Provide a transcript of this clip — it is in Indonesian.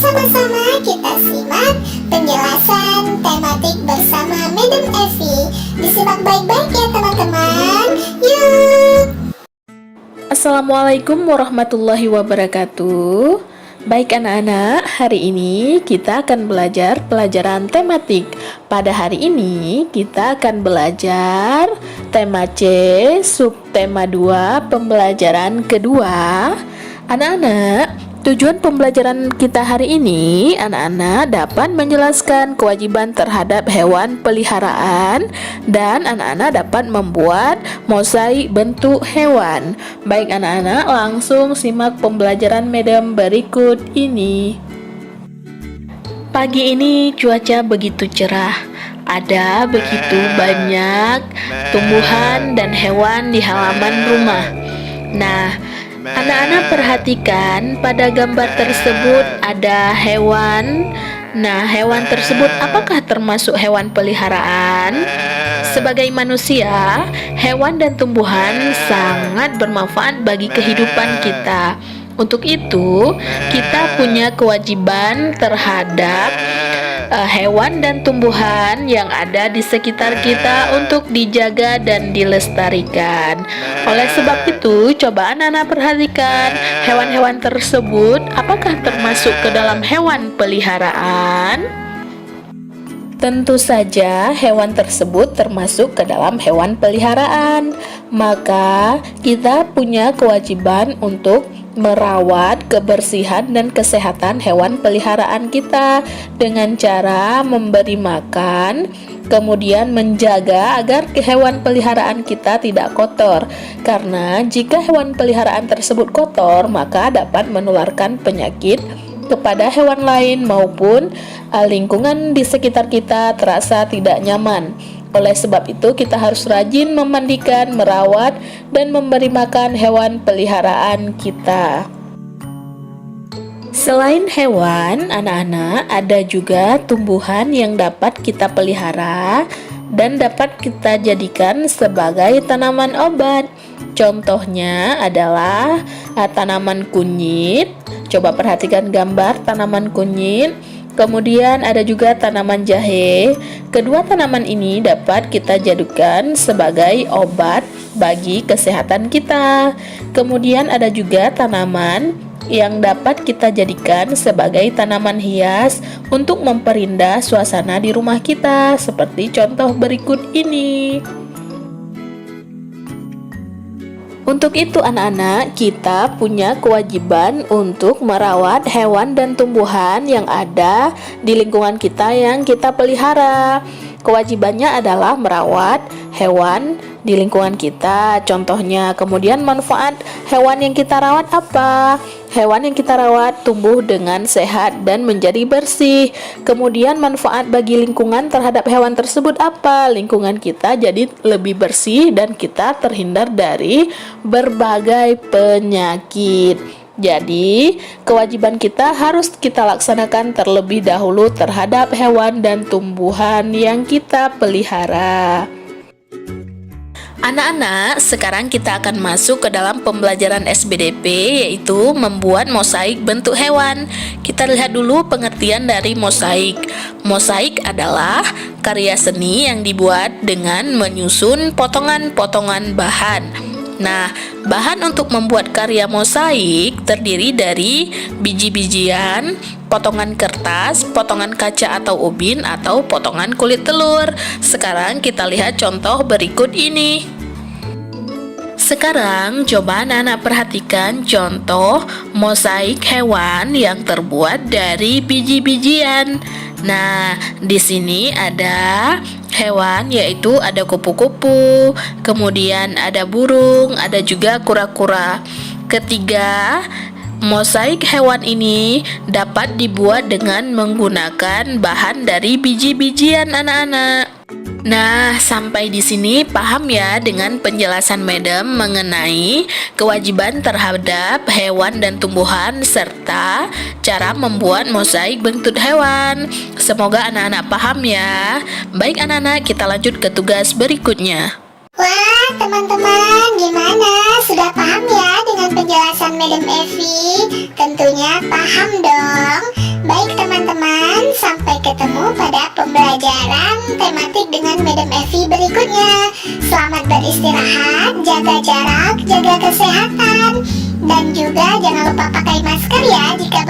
sama-sama kita simak penjelasan tematik bersama Madam Evi. Disimak baik-baik ya teman-teman. Yuk! Assalamualaikum warahmatullahi wabarakatuh. Baik anak-anak, hari ini kita akan belajar pelajaran tematik. Pada hari ini kita akan belajar tema C, subtema 2, pembelajaran kedua. Anak-anak, tujuan pembelajaran kita hari ini, anak-anak dapat menjelaskan kewajiban terhadap hewan peliharaan dan anak-anak dapat membuat mosaik bentuk hewan. Baik anak-anak, langsung simak pembelajaran Madam berikut ini. Pagi ini cuaca begitu cerah. Ada begitu banyak tumbuhan dan hewan di halaman rumah. Nah, anak-anak perhatikan pada gambar tersebut ada hewan. Nah, hewan tersebut apakah termasuk hewan peliharaan? Sebagai manusia, hewan dan tumbuhan sangat bermanfaat bagi kehidupan kita. Untuk itu, kita punya kewajiban terhadap hewan dan tumbuhan yang ada di sekitar kita untuk dijaga dan dilestarikan. Oleh sebab itu, coba anak-anak perhatikan hewan-hewan tersebut apakah termasuk ke dalam hewan peliharaan? Tentu saja hewan tersebut termasuk ke dalam hewan peliharaan. Maka kita punya kewajiban untuk merawat kebersihan dan kesehatan hewan peliharaan kita dengan cara memberi makan, kemudian menjaga agar hewan peliharaan kita tidak kotor. Karena jika hewan peliharaan tersebut kotor, maka dapat menularkan penyakit kepada hewan lain maupun lingkungan di sekitar kita terasa tidak nyaman. Oleh sebab itu kita harus rajin memandikan, merawat, dan memberi makan hewan peliharaan kita. Selain hewan, anak-anak, ada juga tumbuhan yang dapat kita pelihara dan dapat kita jadikan sebagai tanaman obat. Contohnya adalah tanaman kunyit. Coba perhatikan gambar tanaman kunyit. Kemudian ada juga tanaman jahe. Kedua tanaman ini dapat kita jadikan sebagai obat bagi kesehatan kita. Kemudian ada juga tanaman yang dapat kita jadikan sebagai tanaman hias untuk memperindah suasana di rumah kita, seperti contoh berikut ini. Untuk itu anak-anak, kita punya kewajiban untuk merawat hewan dan tumbuhan yang ada di lingkungan kita yang kita pelihara. Kewajibannya adalah merawat hewan di lingkungan kita. Contohnya, kemudian manfaat hewan yang kita rawat apa? Hewan yang kita rawat tumbuh dengan sehat dan menjadi bersih. Kemudian manfaat bagi lingkungan terhadap hewan tersebut apa? Lingkungan kita jadi lebih bersih dan kita terhindar dari berbagai penyakit. Jadi, kewajiban kita harus kita laksanakan terlebih dahulu terhadap hewan dan tumbuhan yang kita pelihara. Anak-anak, sekarang kita akan masuk ke dalam pembelajaran SBDP, yaitu membuat mosaik bentuk hewan. Kita lihat dulu pengertian dari mosaik. Mosaik adalah karya seni yang dibuat dengan menyusun potongan-potongan bahan. Nah, bahan untuk membuat karya mosaik terdiri dari biji-bijian, potongan kertas, potongan kaca atau ubin, atau potongan kulit telur. Sekarang kita lihat contoh berikut ini. Sekarang coba anak-anak perhatikan contoh mosaik hewan yang terbuat dari biji-bijian. Nah, di sini ada hewan, yaitu ada kupu-kupu, kemudian ada burung, ada juga kura-kura. Ketiga, mosaik hewan ini dapat dibuat dengan menggunakan bahan dari biji-bijian anak-anak. Nah, sampai di sini paham ya dengan penjelasan Madam mengenai kewajiban terhadap hewan dan tumbuhan serta cara membuat mosaik bentuk hewan. Semoga anak-anak paham ya. Baik anak-anak, kita lanjut ke tugas berikutnya. Wah, teman-teman, gimana? Sudah paham ya dengan penjelasan Madam Evi? Tentunya paham dong. Baik Baik teman-teman, sampai ketemu pada pembelajaran tematik dengan Madam Evi berikutnya. Selamat beristirahat, jaga jarak, jaga kesehatan, dan juga jangan lupa pakai masker ya jika